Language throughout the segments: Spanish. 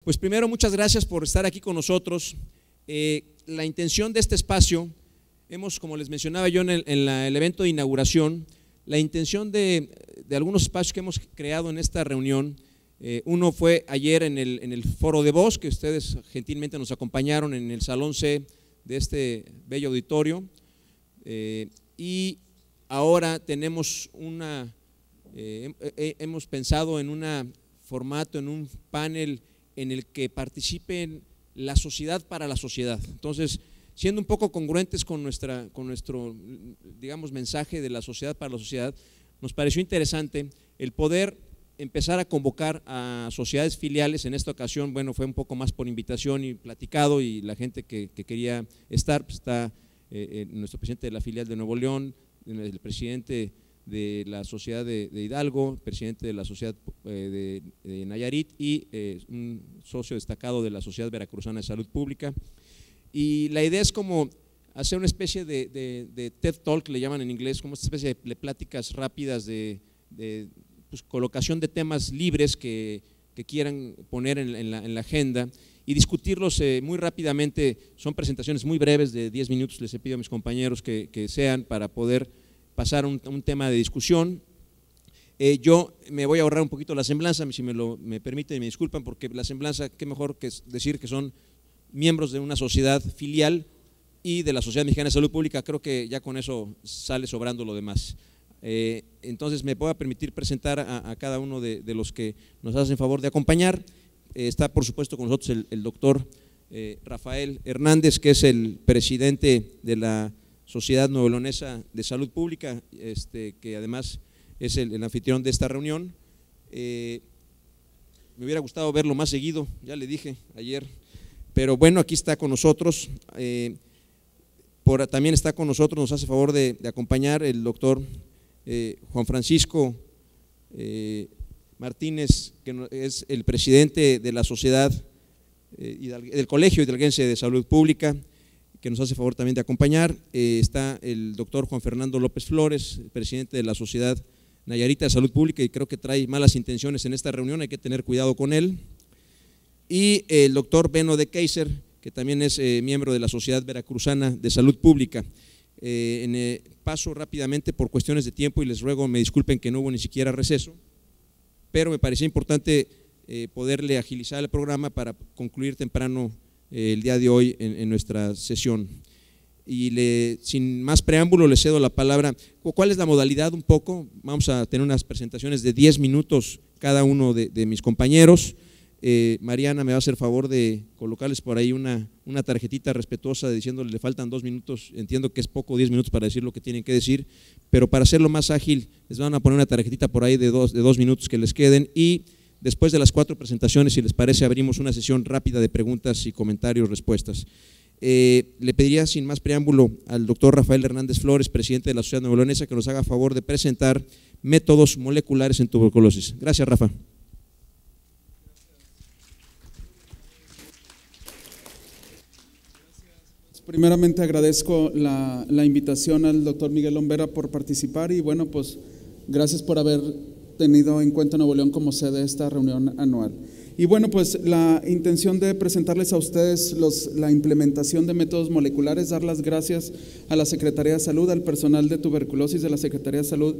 Pues primero, muchas gracias por estar aquí con nosotros. La intención de este espacio, como les mencionaba yo en el evento de inauguración, la intención de algunos espacios que hemos creado en esta reunión, uno fue ayer en el Foro de Voz, que ustedes gentilmente nos acompañaron en el Salón C de este bello auditorio, y ahora tenemos hemos pensado en un formato, en un panel en el que participen la sociedad para la sociedad. Entonces, siendo un poco congruentes con nuestro, digamos, mensaje de la sociedad para la sociedad, nos pareció interesante el poder empezar a convocar a sociedades filiales. En esta ocasión, bueno, fue un poco más por invitación y platicado, y la gente que quería estar, pues está nuestro presidente de la filial de Nuevo León, el presidente de la sociedad de Hidalgo, presidente de la sociedad de Nayarit y un socio destacado de la Sociedad Veracruzana de Salud Pública. Y la idea es como hacer una especie de TED Talk, le llaman en inglés, como esta especie de pláticas rápidas de pues, colocación de temas libres que quieran poner en la agenda y discutirlos muy rápidamente. Son presentaciones muy breves de 10 minutos, les he pedido a mis compañeros que sean, para poder pasar un tema de discusión. Yo me voy a ahorrar un poquito la semblanza, si me permiten, me disculpan, porque la semblanza, qué mejor que decir que son miembros de una sociedad filial y de la Sociedad Mexicana de Salud Pública. Creo que ya con eso sale sobrando lo demás. Entonces me voy a permitir presentar a cada uno de los que nos hacen favor de acompañar. Está por supuesto con nosotros el doctor Rafael Hernández, que es el presidente de la Sociedad Nuevo-Leonesa de Salud Pública, que además es el anfitrión de esta reunión. Me hubiera gustado verlo más seguido, ya le dije ayer, pero bueno, aquí está con nosotros. También está con nosotros, nos hace favor de acompañar el doctor Juan Francisco Martínez, que es el presidente de la Sociedad del Colegio Hidalguense de Salud Pública, que nos hace favor también de acompañar. Está el doctor Juan Fernando López Flores, presidente de la Sociedad Nayarita de Salud Pública, y creo que trae malas intenciones en esta reunión, hay que tener cuidado con él. Y el doctor Beno de Keiser, que también es miembro de la Sociedad Veracruzana de Salud Pública. Paso rápidamente por cuestiones de tiempo y les ruego me disculpen que no hubo ni siquiera receso, pero me parecía importante poderle agilizar el programa para concluir temprano el día de hoy en nuestra sesión. Y sin más preámbulo le cedo la palabra. ¿Cuál es la modalidad un poco? Vamos a tener unas presentaciones de 10 minutos cada uno de mis compañeros. Mariana me va a hacer favor de colocarles por ahí una tarjetita respetuosa diciéndole le faltan 2 minutos. Entiendo que es poco 10 minutos para decir lo que tienen que decir, pero para hacerlo más ágil les van a poner una tarjetita por ahí de 2 minutos que les queden, y después de las 4 presentaciones, si les parece, abrimos una sesión rápida de preguntas y comentarios, respuestas. Le pediría sin más preámbulo al doctor Rafael Hernández Flores, presidente de la Sociedad Nuevo-Leonesa, que nos haga favor de presentar métodos moleculares en tuberculosis. Gracias, Rafa. Primeramente agradezco la invitación al doctor Miguel Ombera por participar, y bueno, pues gracias por haber tenido en cuenta Nuevo León como sede de esta reunión anual. Y bueno, pues la intención de presentarles a ustedes la implementación de métodos moleculares, dar las gracias a la Secretaría de Salud, al personal de tuberculosis de la Secretaría de Salud,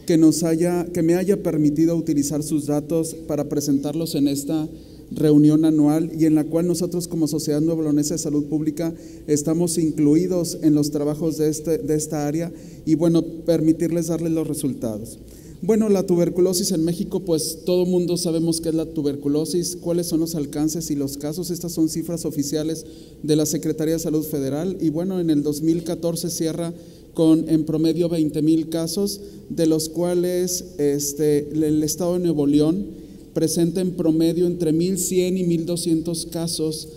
que me haya permitido utilizar sus datos para presentarlos en esta reunión anual, y en la cual nosotros como Sociedad Nuevo-Leonesa de Salud Pública estamos incluidos en los trabajos de esta área, y bueno, permitirles darles los resultados. Bueno, la tuberculosis en México, pues todo el mundo sabemos qué es la tuberculosis, cuáles son los alcances y los casos. Estas son cifras oficiales de la Secretaría de Salud Federal, y bueno, en el 2014 cierra con en promedio 20,000 casos, de los cuales el estado de Nuevo León presenta en promedio entre 1,100 y 1,200 casos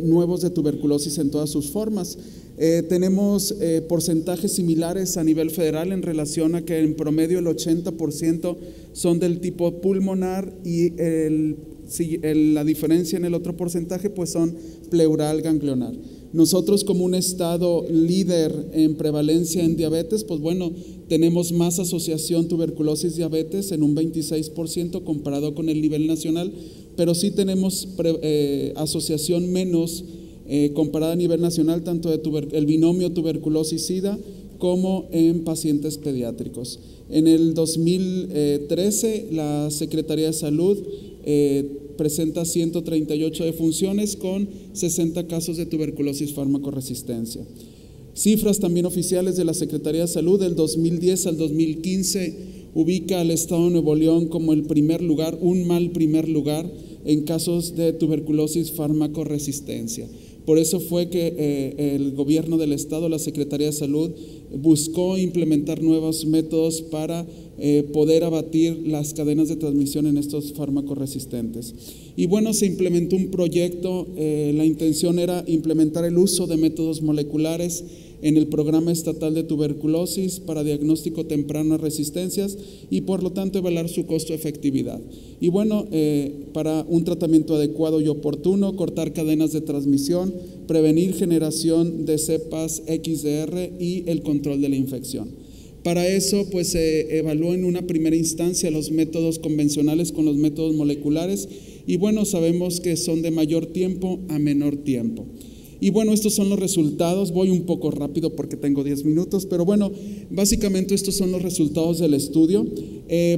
nuevos de tuberculosis en todas sus formas. Tenemos porcentajes similares a nivel federal en relación a que en promedio el 80% son del tipo pulmonar, y la diferencia en el otro porcentaje pues son pleural ganglionar. Nosotros, como un estado líder en prevalencia en diabetes, pues bueno, tenemos más asociación tuberculosis-diabetes en un 26% comparado con el nivel nacional, pero sí tenemos asociación menos comparada a nivel nacional, tanto de el binomio tuberculosis-sida como en pacientes pediátricos. En el 2013, la Secretaría de Salud presenta 138 defunciones con 60 casos de tuberculosis fármaco-resistencia. Cifras también oficiales de la Secretaría de Salud, del 2010 al 2015, ubica al Estado de Nuevo León como el primer lugar, un mal primer lugar en casos de tuberculosis fármaco-resistencia. Por eso fue que el gobierno del Estado, la Secretaría de Salud, buscó implementar nuevos métodos para poder abatir las cadenas de transmisión en estos fármacos resistentes. Y bueno, se implementó un proyecto, la intención era implementar el uso de métodos moleculares en el Programa Estatal de Tuberculosis para diagnóstico temprano de resistencias y por lo tanto evaluar su costo-efectividad. Y bueno, para un tratamiento adecuado y oportuno, cortar cadenas de transmisión, prevenir generación de cepas XDR y el control de la infección. Para eso, pues se evaluó en una primera instancia los métodos convencionales con los métodos moleculares y bueno, sabemos que son de mayor tiempo a menor tiempo. Y bueno, estos son los resultados. Voy un poco rápido porque tengo 10 minutos, pero bueno, básicamente estos son los resultados del estudio.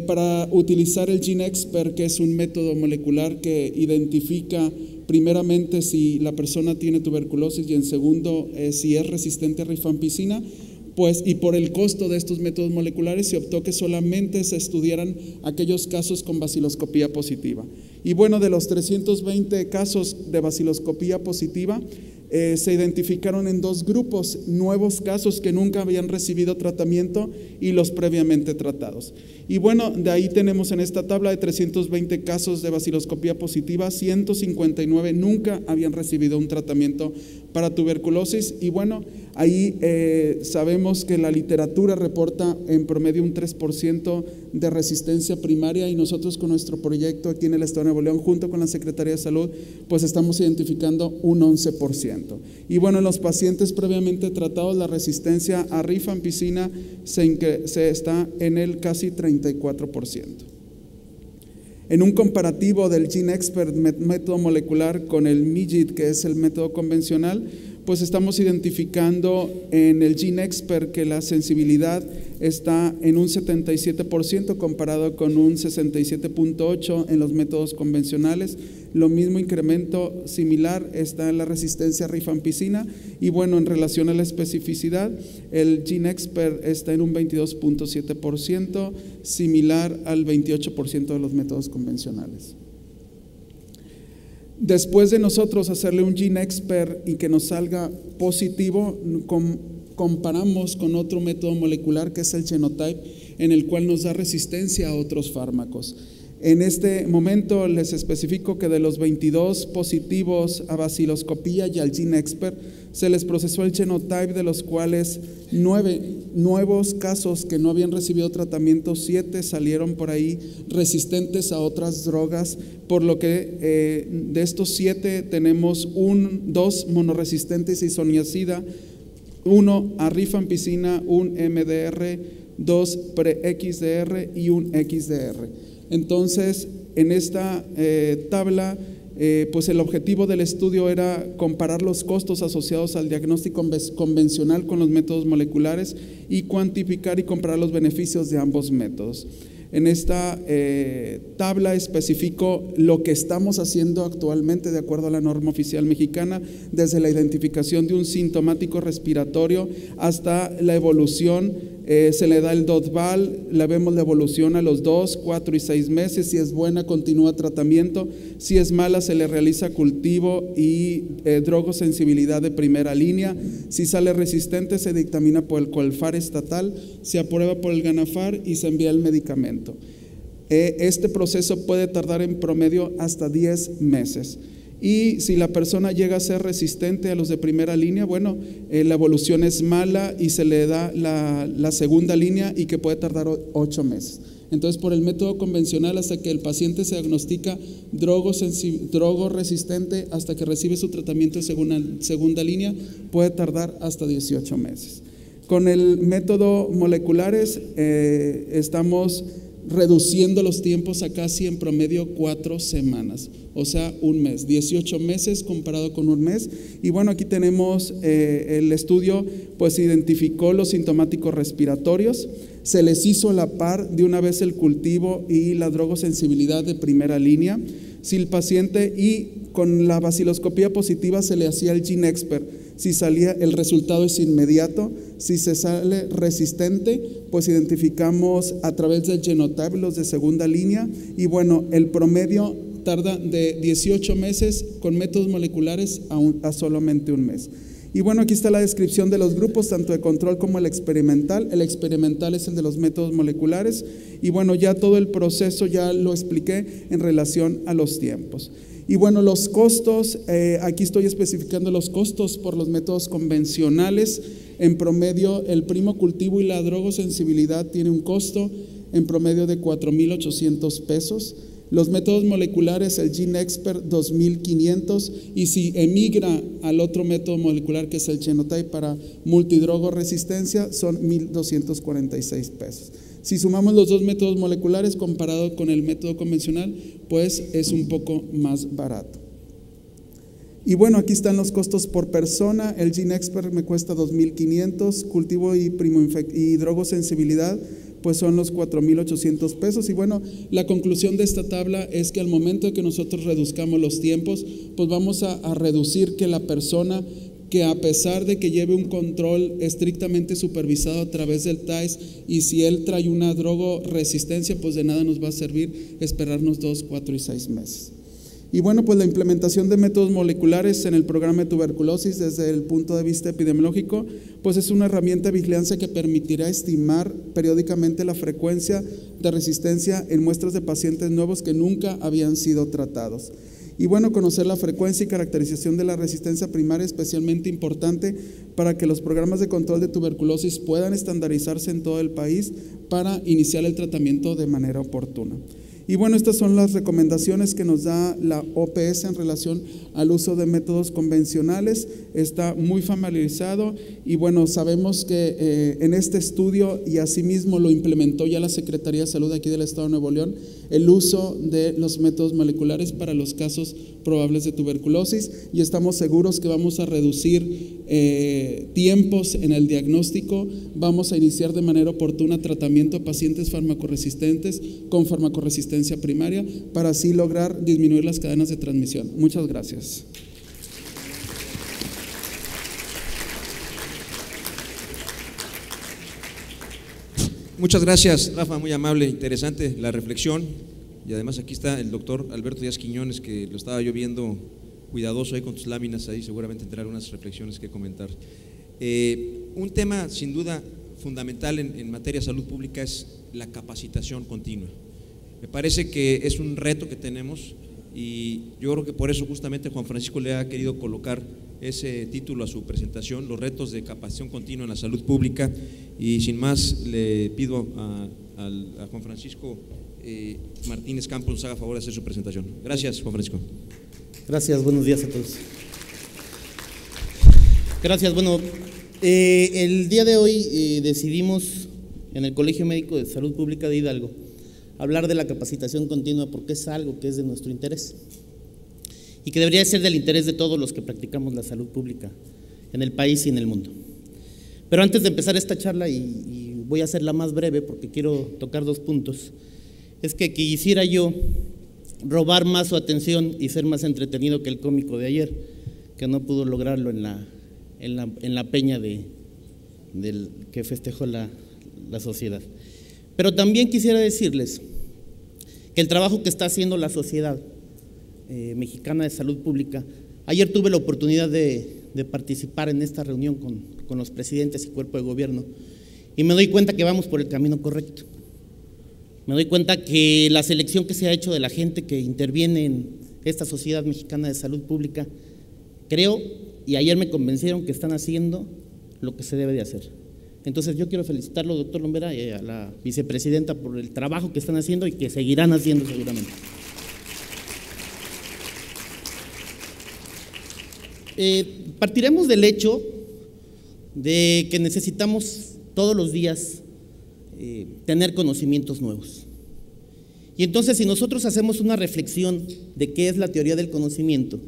Para utilizar el GeneXpert, que es un método molecular que identifica primeramente si la persona tiene tuberculosis y en segundo si es resistente a rifampicina, pues, y por el costo de estos métodos moleculares se optó que solamente se estudiaran aquellos casos con baciloscopía positiva. Y bueno, de los 320 casos de baciloscopía positiva, se identificaron en dos grupos, nuevos casos que nunca habían recibido tratamiento y los previamente tratados. Y bueno, de ahí tenemos en esta tabla de 320 casos de baciloscopía positiva, 159 nunca habían recibido un tratamiento para tuberculosis y bueno, ahí sabemos que la literatura reporta en promedio un 3% de resistencia primaria y nosotros con nuestro proyecto aquí en el Estado de Nuevo León junto con la Secretaría de Salud pues estamos identificando un 11%. Y bueno, en los pacientes previamente tratados la resistencia a rifampicina se está en el casi 34%. En un comparativo del GeneXpert método molecular con el MIGIT, que es el método convencional, pues estamos identificando en el GeneXpert que la sensibilidad está en un 77% comparado con un 67.8% en los métodos convencionales. Lo mismo incremento similar está en la resistencia a rifampicina y bueno, en relación a la especificidad, el GeneXpert está en un 22.7%, similar al 28% de los métodos convencionales. Después de nosotros hacerle un GeneXpert y que nos salga positivo, comparamos con otro método molecular que es el Genotype, en el cual nos da resistencia a otros fármacos. En este momento les especifico que de los 22 positivos a baciloscopía y al GeneXpert se les procesó el Genotype, de los cuales 9 nuevos casos que no habían recibido tratamiento, 7 salieron por ahí resistentes a otras drogas, por lo que de estos 7 tenemos 2 monoresistentes a isoniazida, 1 a rifampicina, un MDR, 2 pre-XDR y un XDR. Entonces, en esta tabla, pues el objetivo del estudio era comparar los costos asociados al diagnóstico convencional con los métodos moleculares y cuantificar y comparar los beneficios de ambos métodos. En esta tabla especifico lo que estamos haciendo actualmente de acuerdo a la norma oficial mexicana, desde la identificación de un sintomático respiratorio hasta la evolución. Se le da el DOT-VAL, le vemos la evolución a los 2, 4 y 6 meses. Si es buena, continúa tratamiento. Si es mala, se le realiza cultivo y drogosensibilidad de primera línea. Si sale resistente, se dictamina por el COLFAR estatal, se aprueba por el GANAFAR y se envía el medicamento. Este proceso puede tardar en promedio hasta 10 meses. Y si la persona llega a ser resistente a los de primera línea, bueno, la evolución es mala y se le da la segunda línea y que puede tardar 8 meses. Entonces, por el método convencional, hasta que el paciente se diagnostica drogo resistente, hasta que recibe su tratamiento de segunda línea, puede tardar hasta 18 meses. Con el método moleculares estamos reduciendo los tiempos a casi en promedio 4 semanas, o sea, un mes, 18 meses comparado con un mes. Y bueno, aquí tenemos el estudio, pues identificó los sintomáticos respiratorios, se les hizo a la par de una vez el cultivo y la drogosensibilidad de primera línea. Si el paciente, y con la baciloscopía positiva se le hacía el GeneXpert, si salía, el resultado es inmediato. Si se sale resistente, pues identificamos a través del genotype los de segunda línea. Y bueno, el promedio tarda de 18 meses con métodos moleculares a solamente un mes. Y bueno, aquí está la descripción de los grupos, tanto de control como el experimental. El experimental es el de los métodos moleculares. Y bueno, ya todo el proceso ya lo expliqué en relación a los tiempos. Y bueno, los costos, aquí estoy especificando los costos por los métodos convencionales. En promedio, el primo cultivo y la drogosensibilidad tiene un costo en promedio de 4,800 pesos. Los métodos moleculares, el GeneXpert, 2,500, y si emigra al otro método molecular que es el Genotype para multidrogoresistencia, son 1,246 pesos. Si sumamos los dos métodos moleculares comparado con el método convencional, pues es un poco más barato. Y bueno, aquí están los costos por persona. El GeneXpert me cuesta 2,500, cultivo y drogosensibilidad pues son los 4,800 pesos. Y bueno, la conclusión de esta tabla es que al momento de que nosotros reduzcamos los tiempos, pues vamos a reducir que la persona, que a pesar de que lleve un control estrictamente supervisado a través del TAES, y si él trae una drogoresistencia, pues de nada nos va a servir esperarnos 2, 4 y 6 meses. Y bueno, pues la implementación de métodos moleculares en el programa de tuberculosis desde el punto de vista epidemiológico, pues es una herramienta de vigilancia que permitirá estimar periódicamente la frecuencia de resistencia en muestras de pacientes nuevos que nunca habían sido tratados. Y bueno, conocer la frecuencia y caracterización de la resistencia primaria es especialmente importante para que los programas de control de tuberculosis puedan estandarizarse en todo el país para iniciar el tratamiento de manera oportuna. Y bueno, estas son las recomendaciones que nos da la OPS en relación al uso de métodos convencionales. Está muy familiarizado y bueno, sabemos que en este estudio, y asimismo lo implementó ya la Secretaría de Salud aquí del Estado de Nuevo León, el uso de los métodos moleculares para los casos probables de tuberculosis, y estamos seguros que vamos a reducir tiempos en el diagnóstico, vamos a iniciar de manera oportuna tratamiento a pacientes farmacoresistentes con farmacoresistencia primaria para así lograr disminuir las cadenas de transmisión. Muchas gracias. Muchas gracias, Rafa, muy amable, interesante la reflexión. Y además aquí está el doctor Alberto Díaz Quiñones, que lo estaba yo viendo cuidadoso ahí con tus láminas, ahí seguramente tendrá algunas reflexiones que comentar. Un tema sin duda fundamental en materia de salud pública es la capacitación continua. Me parece que es un reto que tenemos, y yo creo que por eso justamente Juan Francisco le ha querido colocar ese título a su presentación, los retos de capacitación continua en la salud pública. Y sin más, le pido a Juan Francisco Martínez Campos nos haga favor de hacer su presentación. Gracias, Juan Francisco. Gracias, buenos días a todos. Gracias, bueno, el día de hoy decidimos en el Colegio Médico de Salud Pública de Hidalgo hablar de la capacitación continua, porque es algo que es de nuestro interés y que debería ser del interés de todos los que practicamos la salud pública en el país y en el mundo. Pero antes de empezar esta charla, y voy a hacerla más breve porque quiero tocar 2 puntos, es que quisiera yo robar más su atención y ser más entretenido que el cómico de ayer, que no pudo lograrlo en la peña del que festejó la sociedad. Pero también quisiera decirles que el trabajo que está haciendo la Sociedad Mexicana de Salud Pública, ayer tuve la oportunidad de participar en esta reunión con los presidentes y cuerpo de gobierno, y me doy cuenta que vamos por el camino correcto. Me doy cuenta que la selección que se ha hecho de la gente que interviene en esta Sociedad Mexicana de Salud Pública, creo, y ayer me convencieron que están haciendo lo que se debe de hacer. Entonces yo quiero felicitarlo, doctor Lombera, y a la vicepresidenta por el trabajo que están haciendo y que seguirán haciendo seguramente. Partiremos del hecho de que necesitamos todos los días tener conocimientos nuevos. Y entonces, si nosotros hacemos una reflexión de qué es la teoría del conocimiento,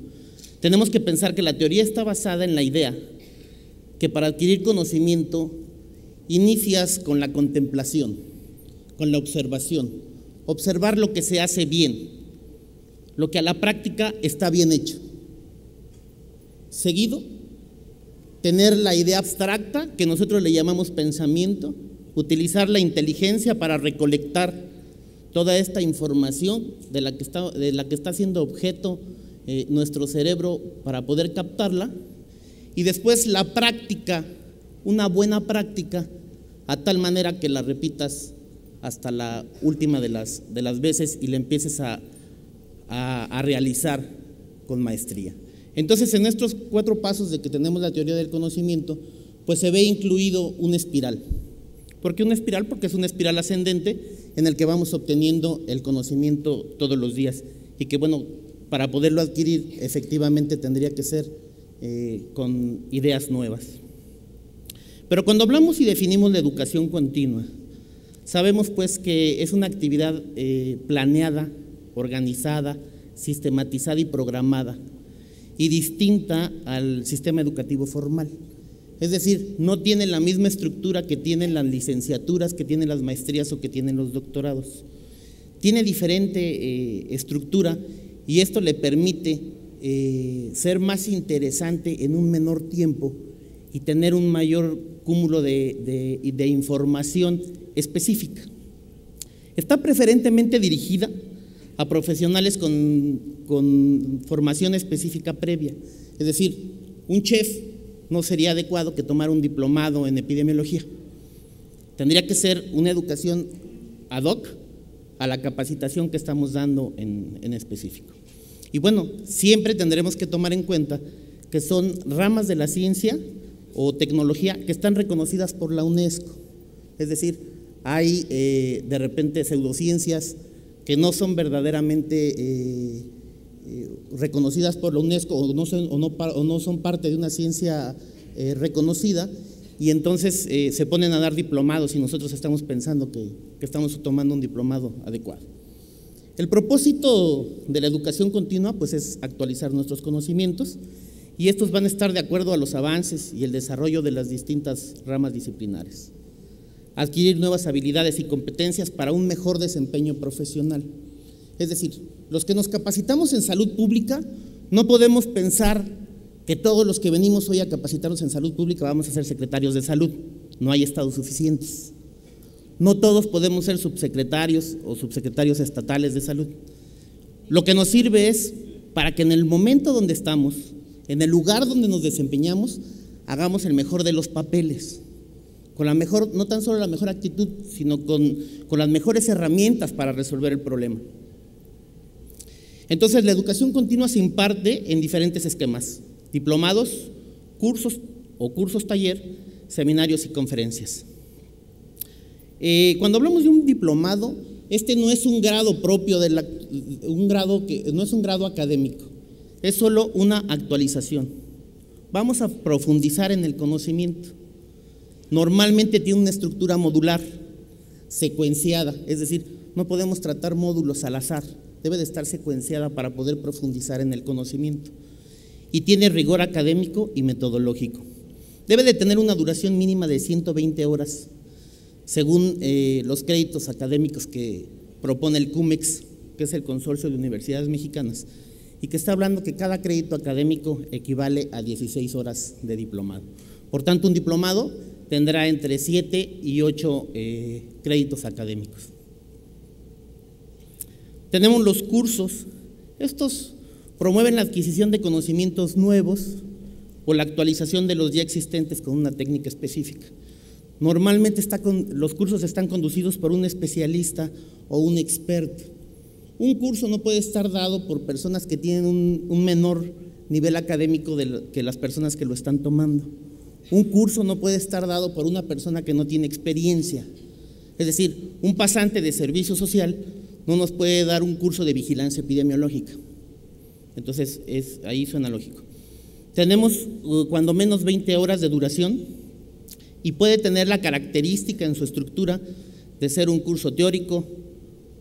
tenemos que pensar que la teoría está basada en la idea que para adquirir conocimiento inicias con la contemplación, con la observación, observar lo que se hace bien, lo que a la práctica está bien hecho. Seguido, tener la idea abstracta, que nosotros le llamamos pensamiento, utilizar la inteligencia para recolectar toda esta información de la que está siendo objeto nuestro cerebro para poder captarla, y después la práctica, una buena práctica, a tal manera que la repitas hasta la última de las veces y la empieces a realizar con maestría. Entonces, en estos 4 pasos de que tenemos la teoría del conocimiento, pues se ve incluido una espiral. ¿Por qué una espiral? Porque es una espiral ascendente en el que vamos obteniendo el conocimiento todos los días y que, bueno, para poderlo adquirir efectivamente tendría que ser con ideas nuevas. Pero cuando hablamos y definimos la educación continua, sabemos pues que es una actividad planeada, organizada, sistematizada y programada, y distinta al sistema educativo formal. Es decir, no tiene la misma estructura que tienen las licenciaturas, que tienen las maestrías o que tienen los doctorados. Tiene diferente estructura, y esto le permite ser más interesante en un menor tiempo y tener un mayor cúmulo de información específica. Está preferentemente dirigida a profesionales con formación específica previa. Es decir, un chef no sería adecuado que tomara un diplomado en epidemiología. Tendría que ser una educación ad hoc a la capacitación que estamos dando en específico. Y bueno, siempre tendremos que tomar en cuenta que son ramas de la ciencia o tecnología que están reconocidas por la UNESCO. Es decir, hay de repente pseudociencias que no son verdaderamente reconocidas por la UNESCO o no son parte de una ciencia reconocida, y entonces se ponen a dar diplomados y nosotros estamos pensando que estamos tomando un diplomado adecuado. El propósito de la educación continua pues es actualizar nuestros conocimientos, y estos van a estar de acuerdo a los avances y el desarrollo de las distintas ramas disciplinares. Adquirir nuevas habilidades y competencias para un mejor desempeño profesional. Es decir, los que nos capacitamos en salud pública, no podemos pensar que todos los que venimos hoy a capacitarnos en salud pública vamos a ser secretarios de salud. No hay estados suficientes. No todos podemos ser subsecretarios o subsecretarios estatales de salud. Lo que nos sirve es para que en el momento donde estamos, en el lugar donde nos desempeñamos, hagamos el mejor de los papeles, con la mejor, no tan solo la mejor actitud, sino con las mejores herramientas para resolver el problema. Entonces, la educación continua se imparte en diferentes esquemas: diplomados, cursos o cursos taller, seminarios y conferencias. Cuando hablamos de un diplomado, este no es un grado propio no es un grado académico, es solo una actualización. Vamos a profundizar en el conocimiento. Normalmente tiene una estructura modular, secuenciada, es decir, no podemos tratar módulos al azar, debe de estar secuenciada para poder profundizar en el conocimiento, y tiene rigor académico y metodológico. Debe de tener una duración mínima de 120 horas, según los créditos académicos que propone el CUMEX, que es el Consorcio de Universidades Mexicanas, y que está hablando que cada crédito académico equivale a 16 horas de diplomado. Por tanto, un diplomado tendrá entre 7 y 8 créditos académicos. Tenemos los cursos. Estos promueven la adquisición de conocimientos nuevos o la actualización de los ya existentes con una técnica específica. Normalmente los cursos están conducidos por un especialista o un experto. Un curso no puede estar dado por personas que tienen un menor nivel académico que las personas que lo están tomando. Un curso no puede estar dado por una persona que no tiene experiencia. Es decir, un pasante de servicio social no nos puede dar un curso de vigilancia epidemiológica. Entonces, ahí suena lógico. Tenemos cuando menos 20 horas de duración y puede tener la característica en su estructura de ser un curso teórico,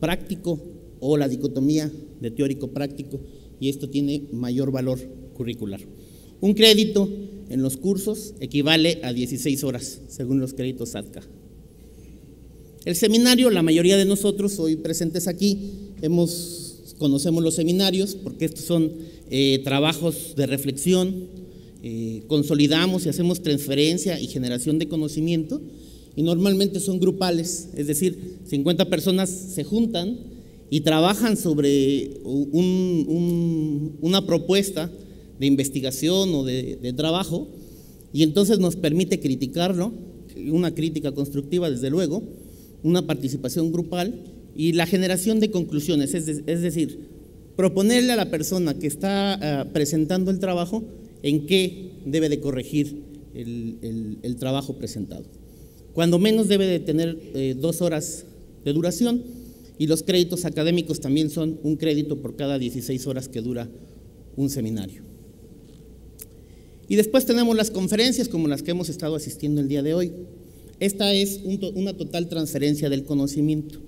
práctico o la dicotomía de teórico-práctico, y esto tiene mayor valor curricular. Un crédito en los cursos equivale a 16 horas, según los créditos ADCA. El seminario, la mayoría de nosotros hoy presentes aquí, conocemos los seminarios, porque estos son trabajos de reflexión, consolidamos y hacemos transferencia y generación de conocimiento, y normalmente son grupales, es decir, 50 personas se juntan y trabajan sobre una propuesta de investigación o de trabajo, y entonces nos permite criticarlo, una crítica constructiva desde luego, una participación grupal y la generación de conclusiones, es decir, proponerle a la persona que está presentando el trabajo en qué debe de corregir el trabajo presentado. Cuando menos debe de tener 2 horas de duración, y los créditos académicos también son un crédito por cada 16 horas que dura un seminario. Y después tenemos las conferencias como las que hemos estado asistiendo el día de hoy. Esta es una total transferencia del conocimiento.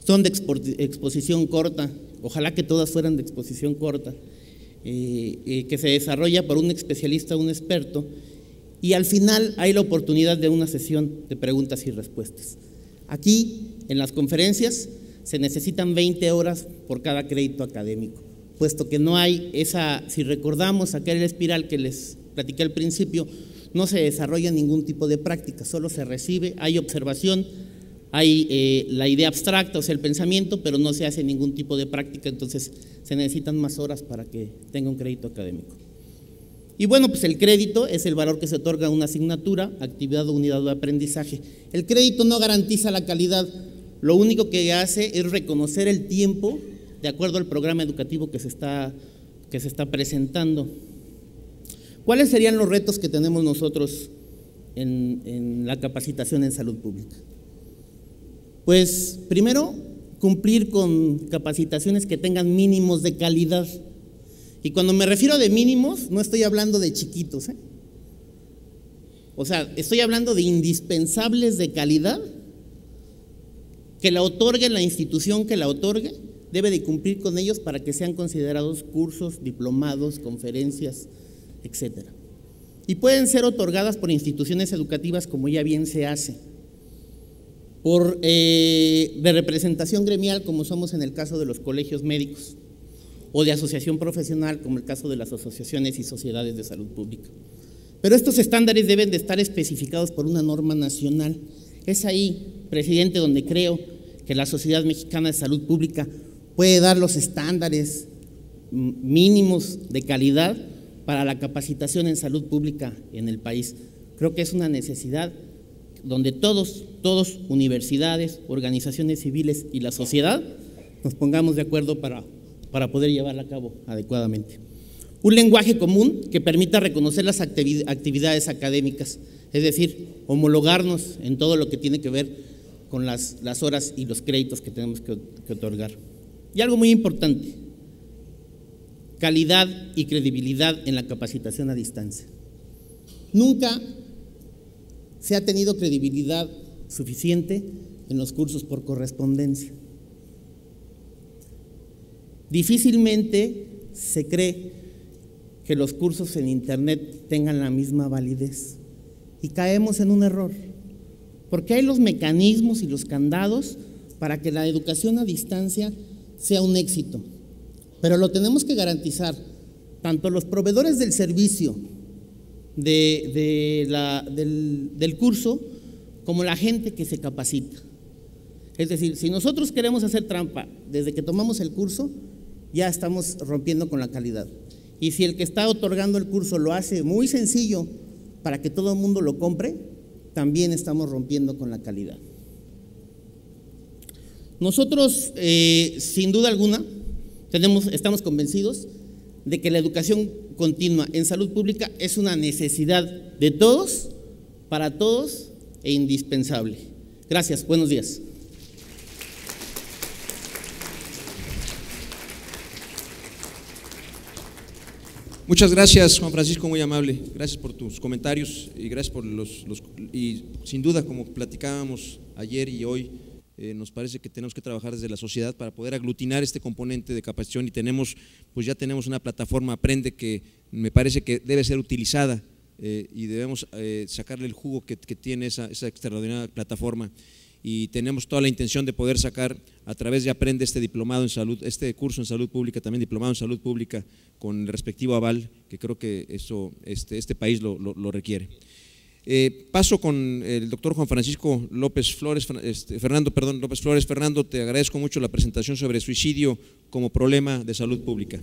Son de exposición corta, ojalá que todas fueran de exposición corta, que se desarrolla por un especialista, un experto, y al final hay la oportunidad de una sesión de preguntas y respuestas. Aquí, en las conferencias, se necesitan 20 horas por cada crédito académico, puesto que no hay si recordamos aquel espiral que les platiqué al principio, no se desarrolla ningún tipo de práctica, solo se recibe, hay observación, hay la idea abstracta, o sea, el pensamiento, pero no se hace ningún tipo de práctica, entonces se necesitan más horas para que tenga un crédito académico. Y bueno, pues el crédito es el valor que se otorga a una asignatura, actividad o unidad de aprendizaje. El crédito no garantiza la calidad, lo único que hace es reconocer el tiempo de acuerdo al programa educativo que se está presentando. ¿Cuáles serían los retos que tenemos nosotros en la capacitación en salud pública? Pues primero, cumplir con capacitaciones que tengan mínimos de calidad. Y cuando me refiero de mínimos, no estoy hablando de chiquitos, O sea, estoy hablando de indispensables de calidad, que la otorgue la institución que la otorgue, debe de cumplir con ellos para que sean considerados cursos, diplomados, conferencias, etcétera. Y pueden ser otorgadas por instituciones educativas, como ya bien se hace, de representación gremial, como somos en el caso de los colegios médicos, o de asociación profesional, como el caso de las asociaciones y sociedades de salud pública. Pero estos estándares deben de estar especificados por una norma nacional. Es ahí, presidente, donde creo que la Sociedad Mexicana de Salud Pública puede dar los estándares mínimos de calidad para la capacitación en salud pública en el país. Creo que es una necesidad donde todos, universidades, organizaciones civiles y la sociedad, nos pongamos de acuerdo para poder llevarla a cabo adecuadamente. Un lenguaje común que permita reconocer las actividades académicas, es decir, homologarnos en todo lo que tiene que ver con las horas y los créditos que tenemos que otorgar. Y algo muy importante, calidad y credibilidad en la capacitación a distancia. Nunca se ha tenido credibilidad suficiente en los cursos por correspondencia. Difícilmente se cree que los cursos en internet tengan la misma validez, y caemos en un error, porque hay los mecanismos y los candados para que la educación a distancia sea un éxito, pero lo tenemos que garantizar tanto los proveedores del servicio del curso como la gente que se capacita. Es decir, si nosotros queremos hacer trampa desde que tomamos el curso, ya estamos rompiendo con la calidad. Y si el que está otorgando el curso lo hace muy sencillo para que todo el mundo lo compre, también estamos rompiendo con la calidad. Nosotros, sin duda alguna, estamos convencidos de que la educación continua en salud pública es una necesidad de todos, para todos e indispensable. Gracias, buenos días. Muchas gracias, Juan Francisco, muy amable. Gracias por tus comentarios y gracias por y sin duda, como platicábamos ayer y hoy, nos parece que tenemos que trabajar desde la sociedad para poder aglutinar este componente de capacitación y ya tenemos una plataforma Aprende que me parece que debe ser utilizada y debemos sacarle el jugo que tiene esa extraordinaria plataforma. Y tenemos toda la intención de poder sacar a través de Aprende este diplomado en salud, este curso en salud pública, también diplomado en salud pública con el respectivo aval, que creo que eso este país lo requiere. Paso con el doctor Juan Francisco López Flores, López Flores. Fernando, te agradezco mucho la presentación sobre suicidio como problema de salud pública.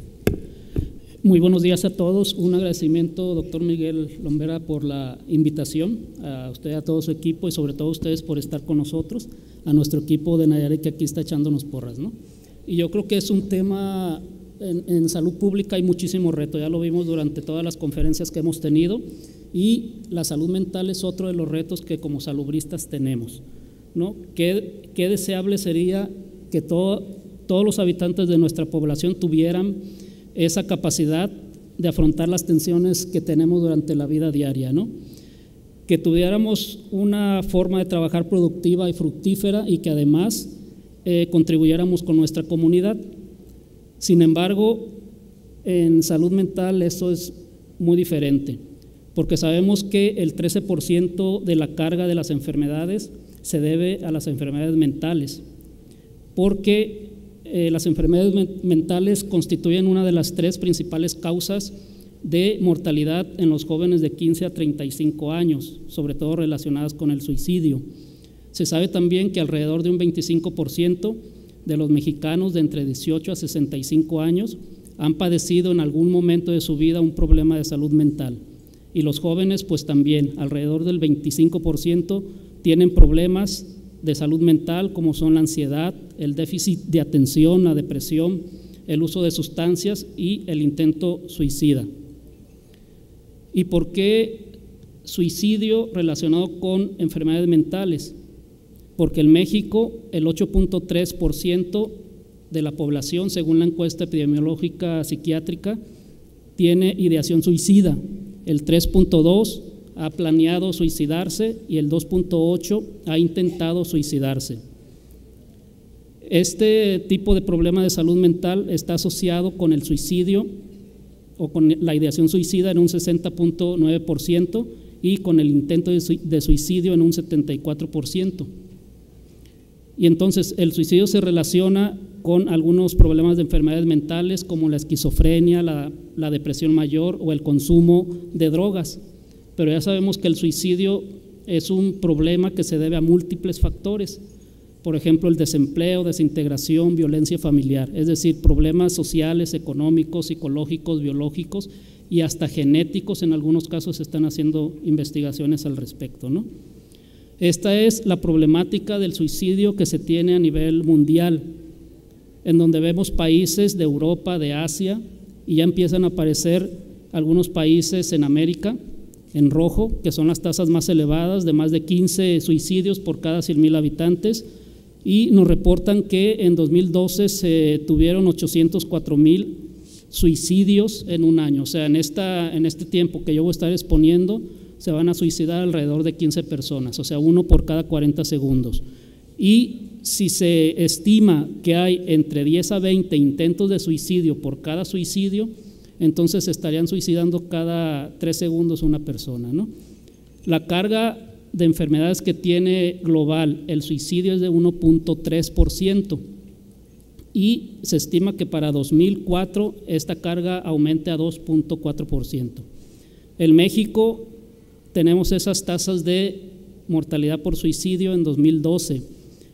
Muy buenos días a todos. Un agradecimiento, doctor Miguel Lombera, por la invitación, a usted, a todo su equipo y sobre todo a ustedes por estar con nosotros, a nuestro equipo de Nayarit que aquí está echándonos porras, ¿no? Y yo creo que es un tema, en salud pública hay muchísimos retos, ya lo vimos durante todas las conferencias que hemos tenido, y la salud mental es otro de los retos que como salubristas tenemos, ¿no? Qué deseable sería que todos los habitantes de nuestra población tuvieran esa capacidad de afrontar las tensiones que tenemos durante la vida diaria, ¿no? Que tuviéramos una forma de trabajar productiva y fructífera y que además contribuyéramos con nuestra comunidad. Sin embargo, en salud mental eso es muy diferente, porque sabemos que el 13% de la carga de las enfermedades se debe a las enfermedades mentales, porque las enfermedades mentales constituyen una de las 3 principales causas de mortalidad en los jóvenes de 15 a 35 años, sobre todo relacionadas con el suicidio. Se sabe también que alrededor de un 25% de los mexicanos de entre 18 a 65 años han padecido en algún momento de su vida un problema de salud mental. Y los jóvenes pues también, alrededor del 25% tienen problemas de salud mental como son la ansiedad, el déficit de atención, la depresión, el uso de sustancias y el intento suicida. ¿Y por qué suicidio relacionado con enfermedades mentales? Porque en México el 8.3% de la población, según la encuesta epidemiológica psiquiátrica, tiene ideación suicida, el 3.2% ha planeado suicidarse y el 2.8% ha intentado suicidarse. Este tipo de problema de salud mental está asociado con el suicidio o con la ideación suicida en un 60.9% y con el intento de suicidio en un 74%. Y entonces el suicidio se relaciona con algunos problemas de enfermedades mentales como la esquizofrenia, la depresión mayor o el consumo de drogas. Pero ya sabemos que el suicidio es un problema que se debe a múltiples factores, por ejemplo, el desempleo, desintegración, violencia familiar, es decir, problemas sociales, económicos, psicológicos, biológicos y hasta genéticos. En algunos casos se están haciendo investigaciones al respecto, ¿no? Esta es la problemática del suicidio que se tiene a nivel mundial, en donde vemos países de Europa, de Asia, y ya empiezan a aparecer algunos países en América, en rojo, que son las tasas más elevadas, de más de 15 suicidios por cada 100,000 habitantes, y nos reportan que en 2012 se tuvieron 804,000 suicidios en un año. O sea, en este tiempo que yo voy a estar exponiendo, se van a suicidar alrededor de 15 personas, o sea, 1 por cada 40 segundos. Y si se estima que hay entre 10 a 20 intentos de suicidio por cada suicidio, entonces se estarían suicidando cada 3 segundos una persona, ¿no? La carga de enfermedades que tiene global el suicidio es de 1.3% y se estima que para 2004 esta carga aumente a 2.4%. En México tenemos esas tasas de mortalidad por suicidio en 2012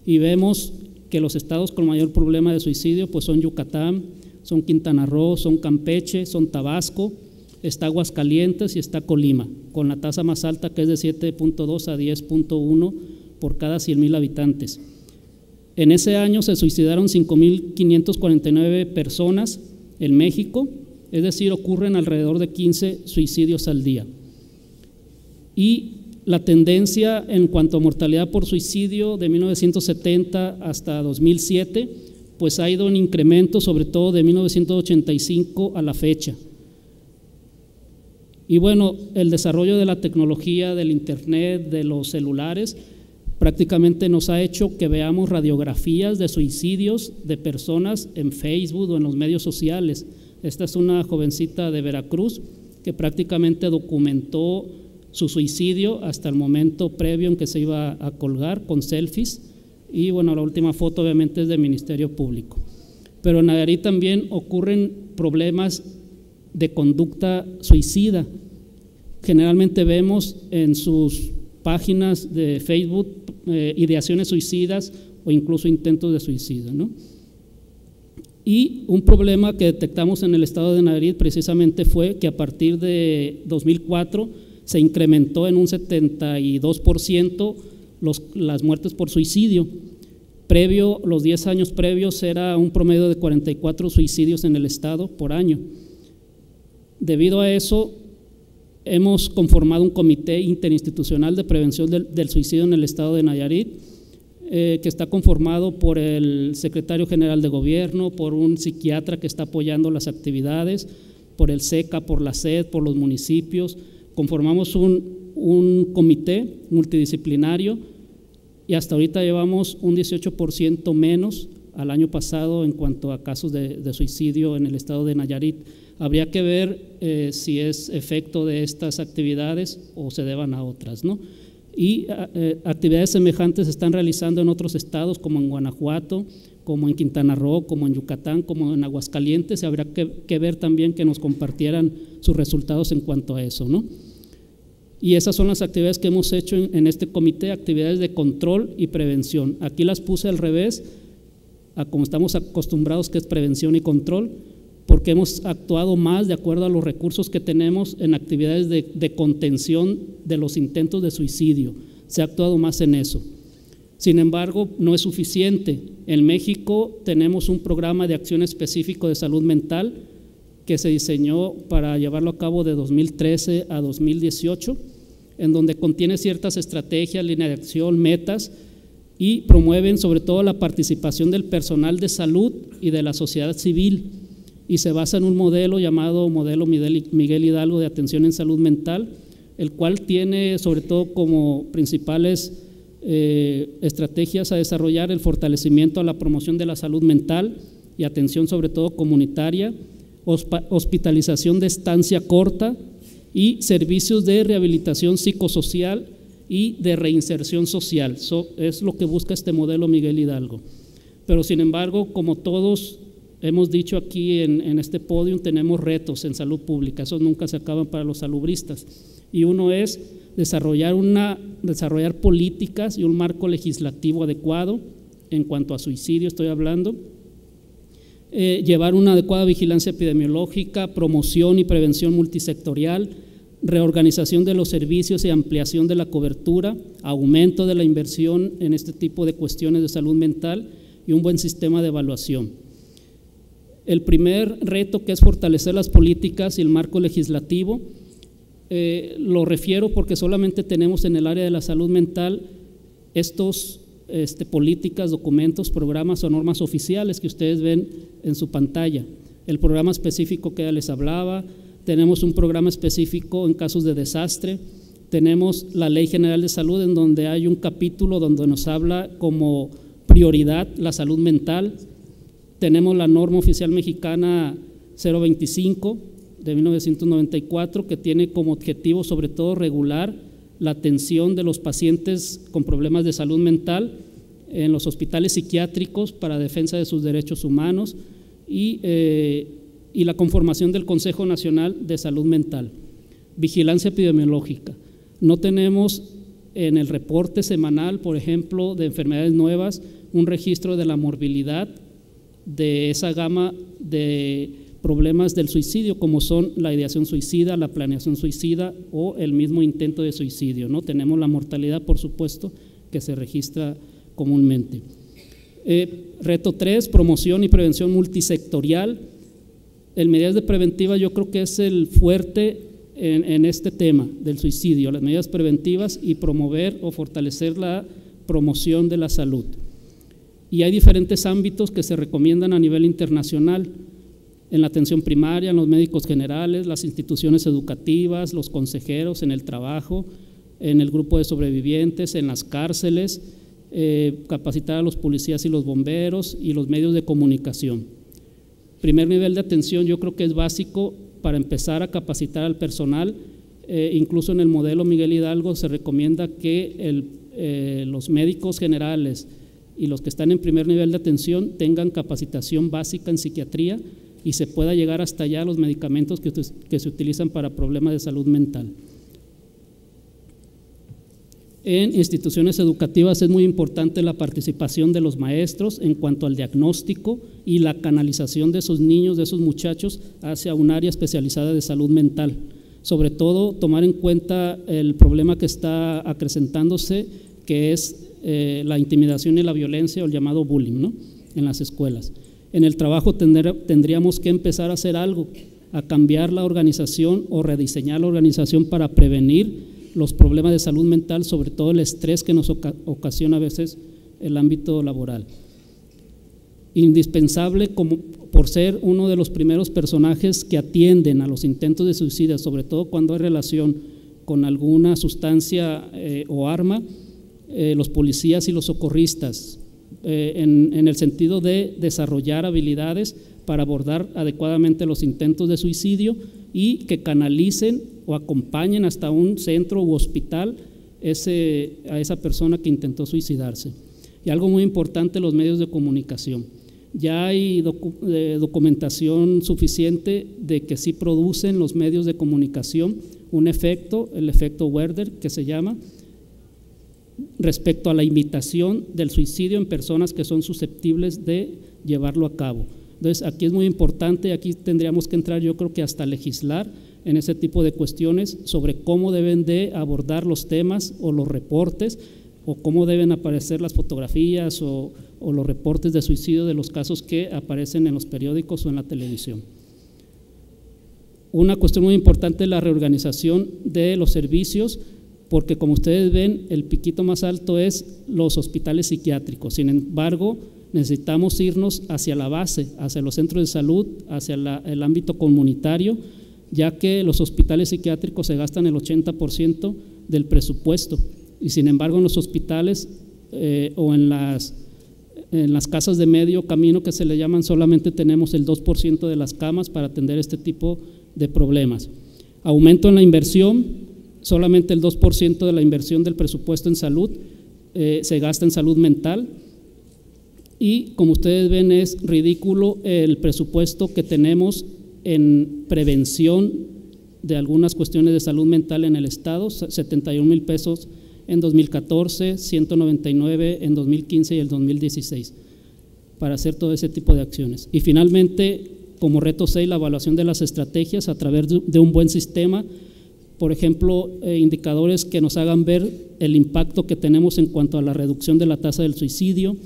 y vemos que los estados con mayor problema de suicidio pues son Yucatán, son Quintana Roo, son Campeche, son Tabasco, está Aguascalientes y está Colima, con la tasa más alta que es de 7.2 a 10.1 por cada 100,000 habitantes. En ese año se suicidaron 5,549 personas en México, es decir, ocurren alrededor de 15 suicidios al día. Y la tendencia en cuanto a mortalidad por suicidio de 1970 hasta 2007, pues ha ido en incremento, sobre todo de 1985 a la fecha. Y bueno, el desarrollo de la tecnología, del internet, de los celulares, prácticamente nos ha hecho que veamos radiografías de suicidios de personas en Facebook o en los medios sociales. Esta es una jovencita de Veracruz que prácticamente documentó su suicidio hasta el momento previo en que se iba a colgar con selfies, y bueno, la última foto obviamente es del Ministerio Público. Pero en Nayarit también ocurren problemas de conducta suicida. Generalmente vemos en sus páginas de Facebook ideaciones suicidas o incluso intentos de suicidio, ¿no? Y un problema que detectamos en el estado de Nayarit precisamente fue que a partir de 2004 se incrementó en un 72% las muertes por suicidio. Los 10 años previos era un promedio de 44 suicidios en el estado por año. Debido a eso, hemos conformado un comité interinstitucional de prevención del suicidio en el estado de Nayarit, que está conformado por el secretario general de gobierno, por un psiquiatra que está apoyando las actividades, por el SECA, por la SED, por los municipios. Conformamos un comité multidisciplinario y hasta ahorita llevamos un 18% menos al año pasado en cuanto a casos de suicidio en el estado de Nayarit. Habría que ver si es efecto de estas actividades o se deban a otras, ¿no? Y actividades semejantes se están realizando en otros estados como en Guanajuato, como en Quintana Roo, como en Yucatán, como en Aguascalientes. Habrá que ver también que nos compartieran sus resultados en cuanto a eso, ¿no? Y esas son las actividades que hemos hecho en este comité, actividades de control y prevención. Aquí las puse al revés, a como estamos acostumbrados, que es prevención y control, porque hemos actuado más de acuerdo a los recursos que tenemos en actividades de contención de los intentos de suicidio. Se ha actuado más en eso. Sin embargo, no es suficiente. En México tenemos un programa de acción específico de salud mental que se diseñó para llevarlo a cabo de 2013 a 2018, en donde contiene ciertas estrategias, líneas de acción, metas, y promueven sobre todo la participación del personal de salud y de la sociedad civil, y se basa en un modelo llamado Modelo Miguel Hidalgo de Atención en Salud Mental, el cual tiene sobre todo como principales estrategias a desarrollar el fortalecimiento a la promoción de la salud mental y atención sobre todo comunitaria, hospitalización de estancia corta y servicios de rehabilitación psicosocial y de reinserción social. Es lo que busca este modelo Miguel Hidalgo. Pero sin embargo, como todos hemos dicho aquí en este podio, tenemos retos en salud pública, esos nunca se acaban para los salubristas, y uno es desarrollar políticas y un marco legislativo adecuado en cuanto a suicidio estoy hablando, llevar una adecuada vigilancia epidemiológica, promoción y prevención multisectorial, reorganización de los servicios y ampliación de la cobertura, aumento de la inversión en este tipo de cuestiones de salud mental y un buen sistema de evaluación. El primer reto, que es fortalecer las políticas y el marco legislativo, lo refiero porque solamente tenemos en el área de la salud mental estos políticas, documentos, programas o normas oficiales que ustedes ven en su pantalla. El programa específico que ya les hablaba, tenemos un programa específico en casos de desastre, tenemos la Ley General de Salud, en donde hay un capítulo donde nos habla como prioridad la salud mental. Tenemos la norma oficial mexicana 025 de 1994, que tiene como objetivo sobre todo regular la atención de los pacientes con problemas de salud mental en los hospitales psiquiátricos para defensa de sus derechos humanos y la conformación del Consejo Nacional de Salud Mental. Vigilancia epidemiológica. No tenemos en el reporte semanal, por ejemplo, de enfermedades nuevas, un registro de la morbilidad de esa gama de problemas del suicidio, como son la ideación suicida, la planeación suicida o el mismo intento de suicidio, ¿no? Tenemos la mortalidad, por supuesto, que se registra comúnmente. Reto 3, promoción y prevención multisectorial. En medidas de preventiva yo creo que es el fuerte en este tema del suicidio, las medidas preventivas y promover o fortalecer la promoción de la salud. Y hay diferentes ámbitos que se recomiendan a nivel internacional, en la atención primaria, en los médicos generales, las instituciones educativas, los consejeros, en el trabajo, en el grupo de sobrevivientes, en las cárceles, capacitar a los policías y los bomberos y los medios de comunicación. Primer nivel de atención yo creo que es básico para empezar a capacitar al personal. Incluso en el modelo Miguel Hidalgo se recomienda que los médicos generales y los que están en primer nivel de atención tengan capacitación básica en psiquiatría y se pueda llegar hasta allá los medicamentos que se utilizan para problemas de salud mental. En instituciones educativas es muy importante la participación de los maestros en cuanto al diagnóstico y la canalización de esos niños, de esos muchachos, hacia un área especializada de salud mental. Sobre todo, tomar en cuenta el problema que está acrecentándose, que es la intimidación y la violencia, o el llamado bullying, ¿no?, en las escuelas. En el trabajo tendríamos que empezar a hacer algo, a cambiar la organización o rediseñar la organización para prevenir los problemas de salud mental, sobre todo el estrés que nos ocasiona a veces el ámbito laboral. Indispensable por ser uno de los primeros personajes que atienden a los intentos de suicidio, sobre todo cuando hay relación con alguna sustancia o arma, los policías y los socorristas, en el sentido de desarrollar habilidades para abordar adecuadamente los intentos de suicidio y que canalicen o acompañen hasta un centro u hospital a esa persona que intentó suicidarse. Y algo muy importante, los medios de comunicación. Ya hay documentación suficiente de que sí producen los medios de comunicación un efecto, el efecto Werder, que se llama, respecto a la imitación del suicidio en personas que son susceptibles de llevarlo a cabo. Entonces, aquí es muy importante, aquí tendríamos que entrar, yo creo que hasta legislar en ese tipo de cuestiones sobre cómo deben de abordar los temas o los reportes, o cómo deben aparecer las fotografías o los reportes de suicidio de los casos que aparecen en los periódicos o en la televisión. Una cuestión muy importante es la reorganización de los servicios, porque como ustedes ven, el piquito más alto es los hospitales psiquiátricos. Sin embargo, necesitamos irnos hacia la base, hacia los centros de salud, hacia el ámbito comunitario, ya que los hospitales psiquiátricos se gastan el 80% del presupuesto, y sin embargo en los hospitales o en las casas de medio camino, que se le llaman, solamente tenemos el 2% de las camas para atender este tipo de problemas. Aumento en la inversión, solamente el 2% de la inversión del presupuesto en salud se gasta en salud mental, y como ustedes ven es ridículo el presupuesto que tenemos en prevención de algunas cuestiones de salud mental en el Estado, 71,000 pesos en 2014, 199 en 2015 y el 2016, para hacer todo ese tipo de acciones. Y finalmente, como reto 6, la evaluación de las estrategias a través de un buen sistema, por ejemplo, indicadores que nos hagan ver el impacto que tenemos en cuanto a la reducción de la tasa del suicidio,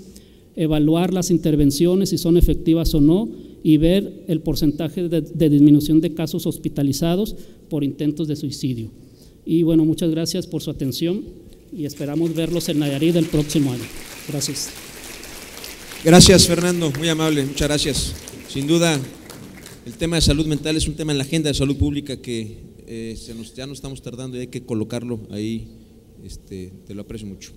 evaluar las intervenciones si son efectivas o no, y ver el porcentaje de disminución de casos hospitalizados por intentos de suicidio. Y bueno, muchas gracias por su atención y esperamos verlos en Nayarit el próximo año. Gracias. Gracias, Fernando, muy amable, muchas gracias. Sin duda, el tema de salud mental es un tema en la agenda de salud pública que ya nos estamos tardando y hay que colocarlo ahí, te lo aprecio mucho.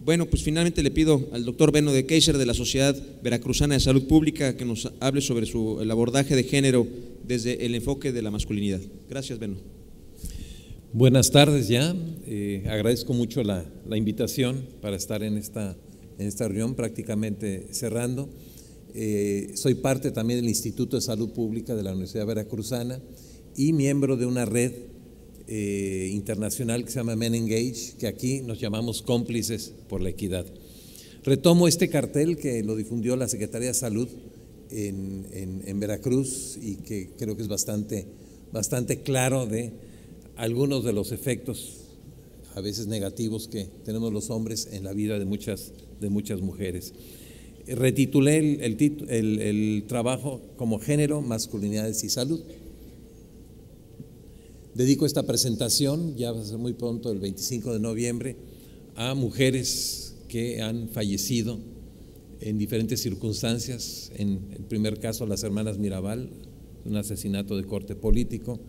Bueno, pues finalmente le pido al doctor Beno de Keyser de la Sociedad Veracruzana de Salud Pública que nos hable sobre el abordaje de género desde el enfoque de la masculinidad. Gracias, Beno. Buenas tardes ya, agradezco mucho la invitación para estar en esta reunión, prácticamente cerrando. Soy parte también del Instituto de Salud Pública de la Universidad Veracruzana y miembro de una red internacional que se llama Men Engage, que aquí nos llamamos Cómplices por la Equidad. Retomo este cartel que lo difundió la Secretaría de Salud en Veracruz y que creo que es bastante claro de algunos de los efectos a veces negativos que tenemos los hombres en la vida de muchas mujeres. Retitulé el trabajo como Género, Masculinidades y Salud. Dedico esta presentación, ya va a ser muy pronto, el 25 de noviembre, a mujeres que han fallecido en diferentes circunstancias. En el primer caso, las hermanas Mirabal, un asesinato de corte político.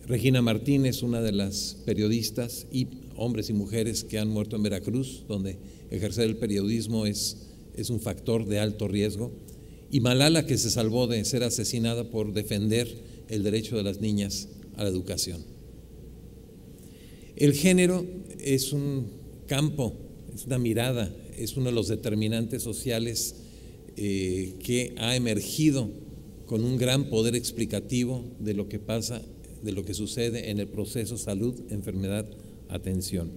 Regina Martínez, una de las periodistas y hombres y mujeres que han muerto en Veracruz, donde ejercer el periodismo es un factor de alto riesgo, y Malala, que se salvó de ser asesinada por defender el derecho de las niñas a la educación. El género es un campo, es una mirada, es uno de los determinantes sociales que ha emergido con un gran poder explicativo de lo que pasa, de lo que sucede en el proceso salud, enfermedad, atención.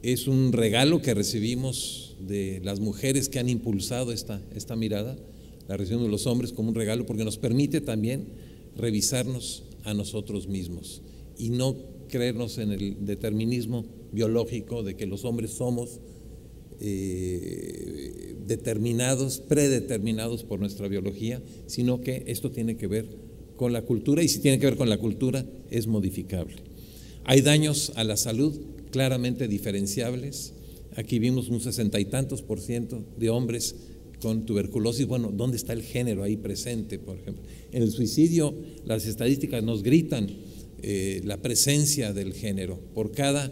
Es un regalo que recibimos de las mujeres que han impulsado esta mirada, la recibimos de los hombres como un regalo porque nos permite también revisarnos a nosotros mismos y no creernos en el determinismo biológico de que los hombres somos determinados, predeterminados por nuestra biología, sino que esto tiene que ver con la cultura, y si tiene que ver con la cultura es modificable. Hay daños a la salud claramente diferenciables. Aquí vimos un 60 y tantos % de hombres con tuberculosis. Bueno, ¿dónde está el género ahí presente, por ejemplo? En el suicidio las estadísticas nos gritan la presencia del género. Por cada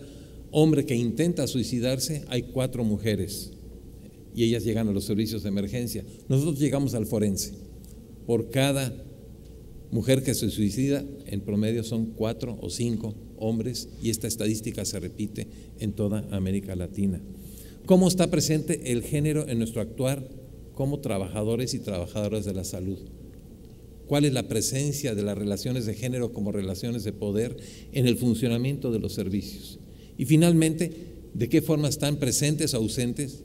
hombre que intenta suicidarse hay 4 mujeres y ellas llegan a los servicios de emergencia. Nosotros llegamos al forense. Por cada mujer que se suicida, en promedio son 4 o 5 hombres, y esta estadística se repite en toda América Latina. ¿Cómo está presente el género en nuestro actuar como trabajadores y trabajadoras de la salud? ¿Cuál es la presencia de las relaciones de género como relaciones de poder en el funcionamiento de los servicios? Y finalmente, ¿de qué forma están presentes o ausentes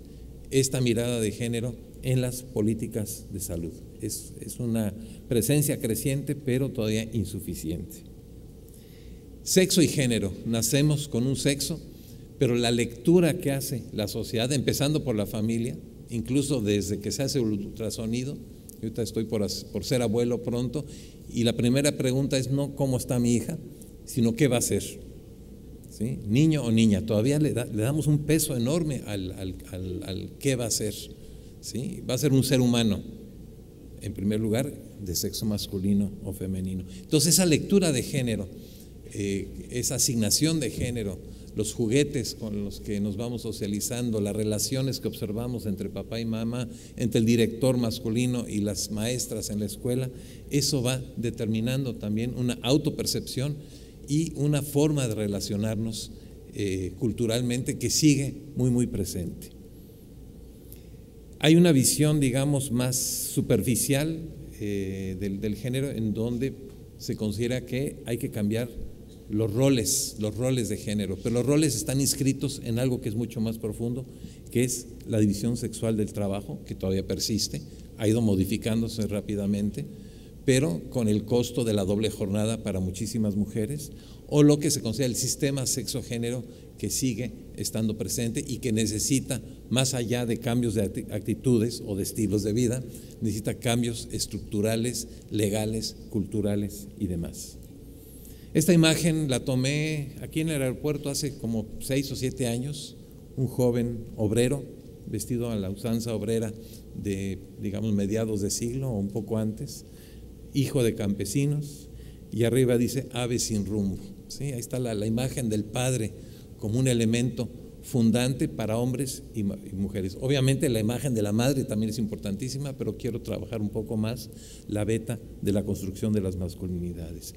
esta mirada de género en las políticas de salud? Es una presencia creciente, pero todavía insuficiente. Sexo y género. Nacemos con un sexo, pero la lectura que hace la sociedad, empezando por la familia, incluso desde que se hace el ultrasonido. Yo ahorita estoy por ser abuelo pronto, y la primera pregunta es no cómo está mi hija, sino qué va a ser, ¿sí? Niño o niña. Todavía le damos un peso enorme al qué va a ser, ¿sí? Va a ser un ser humano, en primer lugar, de sexo masculino o femenino. Entonces esa lectura de género, esa asignación de género, los juguetes con los que nos vamos socializando, las relaciones que observamos entre papá y mamá, entre el director masculino y las maestras en la escuela, eso va determinando también una autopercepción y una forma de relacionarnos culturalmente que sigue muy, muy presente. Hay una visión, digamos, más superficial del género, en donde se considera que hay que cambiar los roles de género, pero los roles están inscritos en algo que es mucho más profundo, que es la división sexual del trabajo, que todavía persiste, ha ido modificándose rápidamente, pero con el costo de la doble jornada para muchísimas mujeres, o lo que se considera el sistema sexo-género, que sigue estando presente y que necesita, más allá de cambios de actitudes o de estilos de vida, necesita cambios estructurales, legales, culturales y demás. Esta imagen la tomé aquí en el aeropuerto hace como 6 o 7 años, un joven obrero vestido a la usanza obrera de, digamos, mediados de siglo o un poco antes, hijo de campesinos, y arriba dice ave sin rumbo, ¿sí? Ahí está la imagen del padre como un elemento fundante para hombres y mujeres. Obviamente la imagen de la madre también es importantísima, pero quiero trabajar un poco más la beta de la construcción de las masculinidades.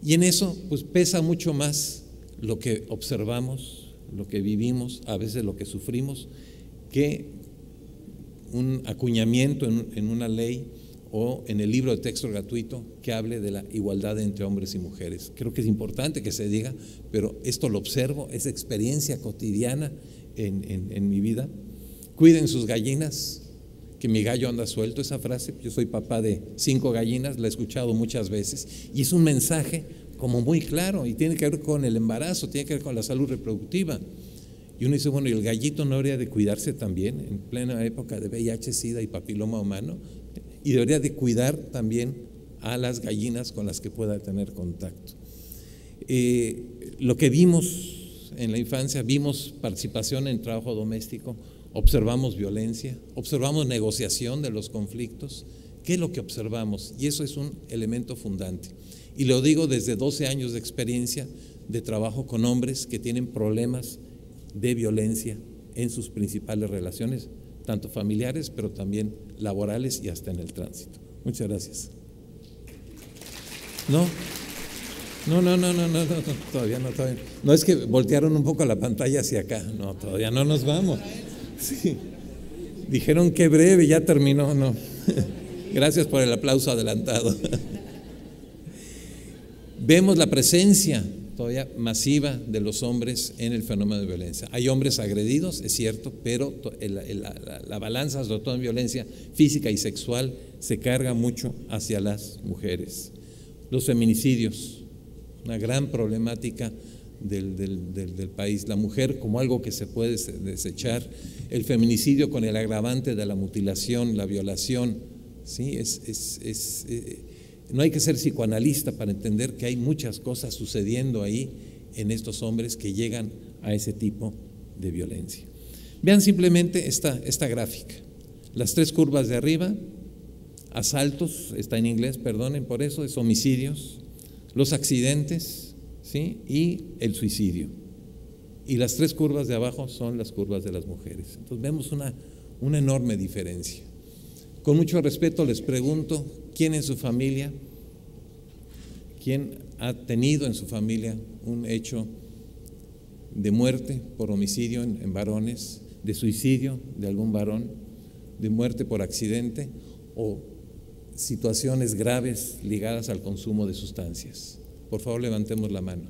Y en eso pues pesa mucho más lo que observamos, lo que vivimos, a veces lo que sufrimos, que un acuñamiento en una ley o en el libro de texto gratuito que hable de la igualdad entre hombres y mujeres. Creo que es importante que se diga, pero esto lo observo, es experiencia cotidiana en mi vida. Cuiden sus gallinas, que mi gallo anda suelto. Esa frase, yo soy papá de 5 gallinas, la he escuchado muchas veces y es un mensaje como muy claro y tiene que ver con el embarazo, tiene que ver con la salud reproductiva. Y uno dice, bueno, ¿y el gallito no habría de cuidarse también en plena época de VIH, SIDA y papiloma humano? Y debería de cuidar también a las gallinas con las que pueda tener contacto. Lo que vimos en la infancia, vimos participación en trabajo doméstico, observamos violencia, observamos negociación de los conflictos, ¿Qué es lo que observamos? Y eso es un elemento fundante. Y lo digo desde 12 años de experiencia de trabajo con hombres que tienen problemas de violencia en sus principales relaciones, tanto familiares, pero también laborales y hasta en el tránsito. Muchas gracias. No, todavía no. No, es que voltearon un poco la pantalla hacia acá. No, todavía no nos vamos. Sí. Dijeron que breve, ya terminó, no. Gracias por el aplauso adelantado. Vemos la presencia todavía masiva de los hombres en el fenómeno de violencia. Hay hombres agredidos, es cierto, pero la balanza, sobre todo en violencia física y sexual, se carga mucho hacia las mujeres. Los feminicidios, una gran problemática del país. La mujer como algo que se puede desechar. El feminicidio con el agravante de la mutilación, la violación. ¿Sí? No hay que ser psicoanalista para entender que hay muchas cosas sucediendo ahí en estos hombres que llegan a ese tipo de violencia. Vean simplemente esta gráfica. Las 3 curvas de arriba, asaltos, está en inglés, perdonen por eso, es homicidios, los accidentes, ¿sí? Y el suicidio. Y las 3 curvas de abajo son las curvas de las mujeres. Entonces vemos una enorme diferencia. Con mucho respeto les pregunto, ¿quién en su familia, quién ha tenido en su familia un hecho de muerte por homicidio en varones, de suicidio de algún varón, de muerte por accidente o situaciones graves ligadas al consumo de sustancias? Por favor, levantemos la mano.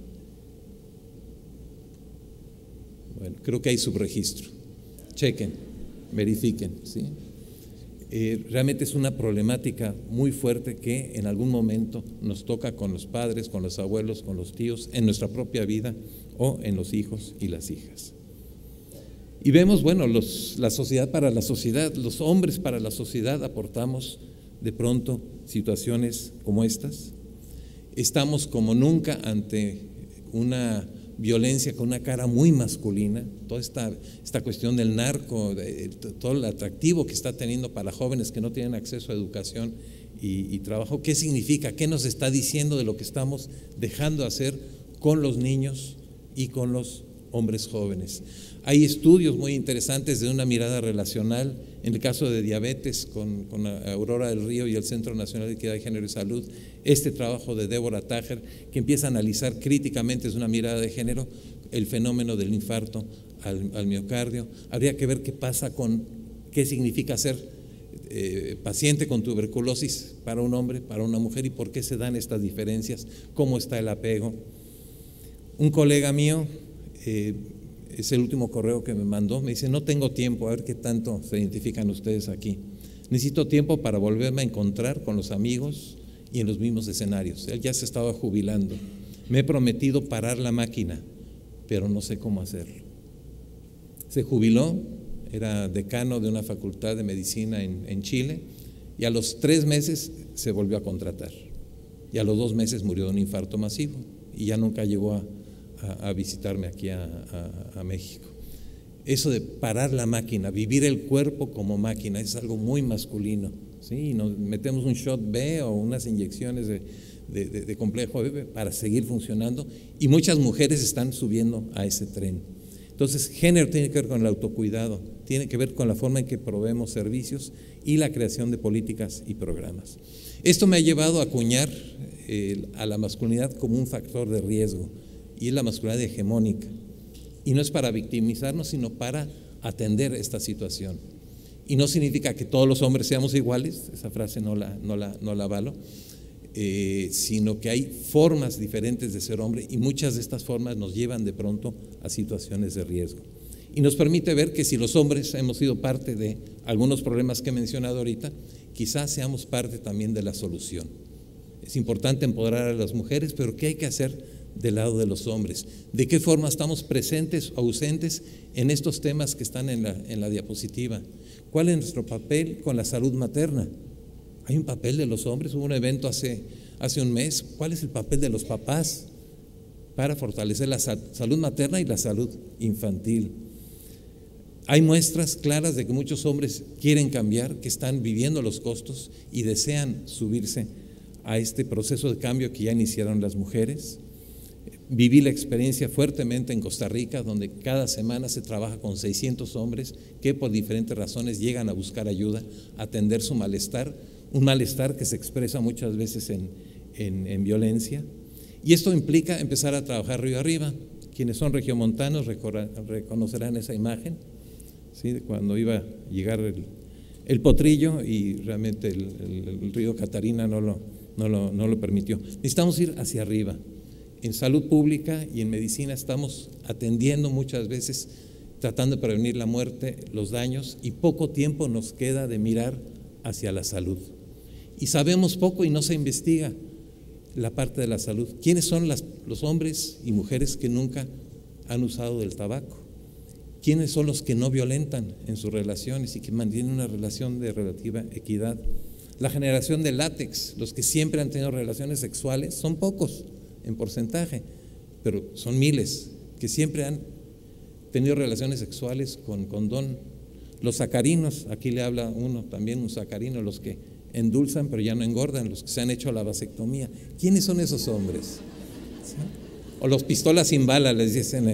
Bueno, creo que hay subregistro. Chequen, verifiquen, ¿sí? Realmente es una problemática muy fuerte que en algún momento nos toca con los padres, con los abuelos, con los tíos, en nuestra propia vida o en los hijos y las hijas. Y vemos, bueno, la sociedad para la sociedad, los hombres para la sociedad aportamos de pronto situaciones como estas. Estamos como nunca ante una violencia con una cara muy masculina, toda esta cuestión del narco, todo el atractivo que está teniendo para jóvenes que no tienen acceso a educación y trabajo. ¿Qué significa? ¿Qué nos está diciendo de lo que estamos dejando de hacer con los niños y con los hombres jóvenes? Hay estudios muy interesantes de una mirada relacional, en el caso de diabetes con Aurora del Río y el Centro Nacional de Equidad de Género y Salud, este trabajo de Débora Tajer, que empieza a analizar críticamente desde una mirada de género el fenómeno del infarto al miocardio. Habría que ver qué significa ser paciente con tuberculosis para un hombre, para una mujer, y por qué se dan estas diferencias, cómo está el apego. Un colega mío, es el último correo que me mandó, me dice: no tengo tiempo, a ver qué tanto se identifican ustedes aquí. Necesito tiempo para volverme a encontrar con los amigos y en los mismos escenarios. Él ya se estaba jubilando. Me he prometido parar la máquina, pero no sé cómo hacerlo. Se jubiló, era decano de una facultad de medicina en Chile, y a los 3 meses se volvió a contratar. Y a los 2 meses murió de un infarto masivo y ya nunca llegó a visitarme aquí a México. Eso de parar la máquina, vivir el cuerpo como máquina, es algo muy masculino, ¿sí? Y nos metemos un shot B o unas inyecciones de complejo B para seguir funcionando, y muchas mujeres están subiendo a ese tren. Entonces, género tiene que ver con el autocuidado, tiene que ver con la forma en que proveemos servicios y la creación de políticas y programas. Esto me ha llevado a acuñar a la masculinidad como un factor de riesgo, y es la masculinidad hegemónica. Y no es para victimizarnos, sino para atender esta situación. Y no significa que todos los hombres seamos iguales, esa frase no la avalo, sino que hay formas diferentes de ser hombre, y muchas de estas formas nos llevan de pronto a situaciones de riesgo. Y nos permite ver que si los hombres hemos sido parte de algunos problemas que he mencionado ahorita, quizás seamos parte también de la solución. Es importante empoderar a las mujeres, pero ¿qué hay que hacer del lado de los hombres? ¿De qué forma estamos presentes o ausentes en estos temas que están en la diapositiva? ¿Cuál es nuestro papel con la salud materna? ¿Hay un papel de los hombres? Hubo un evento hace un mes. ¿Cuál es el papel de los papás para fortalecer la salud materna y la salud infantil? Hay muestras claras de que muchos hombres quieren cambiar, que están viviendo los costos y desean subirse a este proceso de cambio que ya iniciaron las mujeres. Viví la experiencia fuertemente en Costa Rica, donde cada semana se trabaja con 600 hombres que por diferentes razones llegan a buscar ayuda, a atender su malestar, un malestar que se expresa muchas veces en violencia. Y esto implica empezar a trabajar río arriba. Quienes son regiomontanos reconocerán esa imagen, ¿sí? Cuando iba a llegar el potrillo y realmente el río Catarina no lo permitió. Necesitamos ir hacia arriba. En salud pública y en medicina estamos atendiendo muchas veces, tratando de prevenir la muerte, los daños, y poco tiempo nos queda de mirar hacia la salud. Y sabemos poco y no se investiga la parte de la salud. ¿Quiénes son los hombres y mujeres que nunca han usado del tabaco? ¿Quiénes son los que no violentan en sus relaciones y que mantienen una relación de relativa equidad? La generación de látex, los que siempre han tenido relaciones sexuales, son pocos en porcentaje, pero son miles que siempre han tenido relaciones sexuales con condón. Los sacarinos, aquí le habla uno también, un sacarino, los que endulzan pero ya no engordan, los que se han hecho la vasectomía. ¿Quiénes son esos hombres? ¿Sí? O los pistolas sin bala, les dicen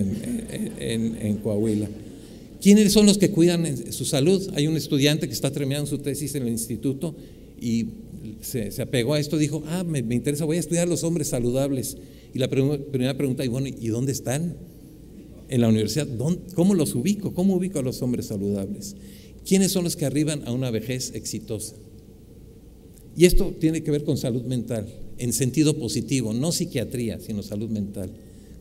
en Coahuila. ¿Quiénes son los que cuidan su salud? Hay un estudiante que está terminando su tesis en el instituto y se apegó a esto, dijo, me interesa, voy a estudiar los hombres saludables. Y la primera pregunta, ¿y dónde están? En la universidad, ¿cómo los ubico? ¿Cómo ubico a los hombres saludables? ¿Quiénes son los que arriban a una vejez exitosa? Y esto tiene que ver con salud mental, en sentido positivo, no psiquiatría, sino salud mental.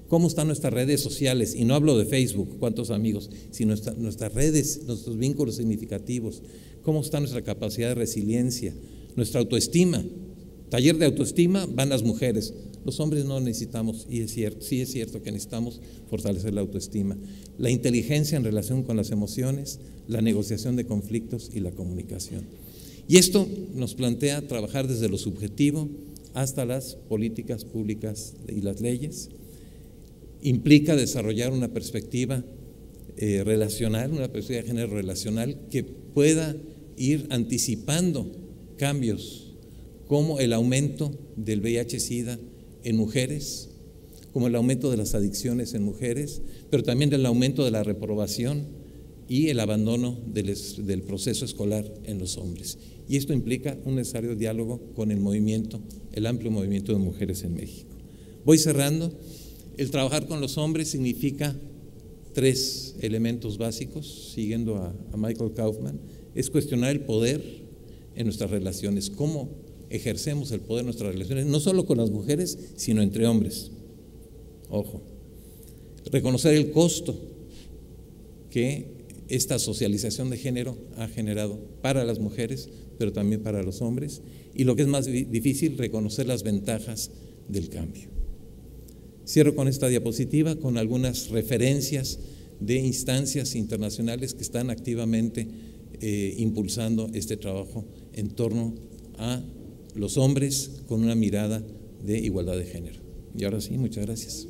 ¿Cómo están nuestras redes sociales? Y no hablo de Facebook, cuántos amigos, sino nuestras redes, nuestros vínculos significativos. ¿Cómo está nuestra capacidad de resiliencia? Nuestra autoestima. Taller de autoestima van las mujeres. Los hombres no necesitamos, y es cierto, sí es cierto que necesitamos fortalecer la autoestima. La inteligencia en relación con las emociones, la negociación de conflictos y la comunicación. Y esto nos plantea trabajar desde lo subjetivo hasta las políticas públicas y las leyes. Implica desarrollar una perspectiva relacional, una perspectiva de género relacional que pueda ir anticipando cambios como el aumento del VIH-Sida en mujeres, como el aumento de las adicciones en mujeres, pero también el aumento de la reprobación y el abandono del proceso escolar en los hombres. Y esto implica un necesario diálogo con el amplio movimiento de mujeres en México. Voy cerrando. El trabajar con los hombres significa 3 elementos básicos, siguiendo a Michael Kaufman. Es cuestionar el poder en nuestras relaciones, cómo ejercemos el poder en nuestras relaciones, no solo con las mujeres, sino entre hombres. Ojo, reconocer el costo que esta socialización de género ha generado para las mujeres, pero también para los hombres, y lo que es más difícil, reconocer las ventajas del cambio. Cierro con esta diapositiva con algunas referencias de instancias internacionales que están activamente impulsando este trabajo en torno a los hombres con una mirada de igualdad de género. Y ahora sí, muchas gracias.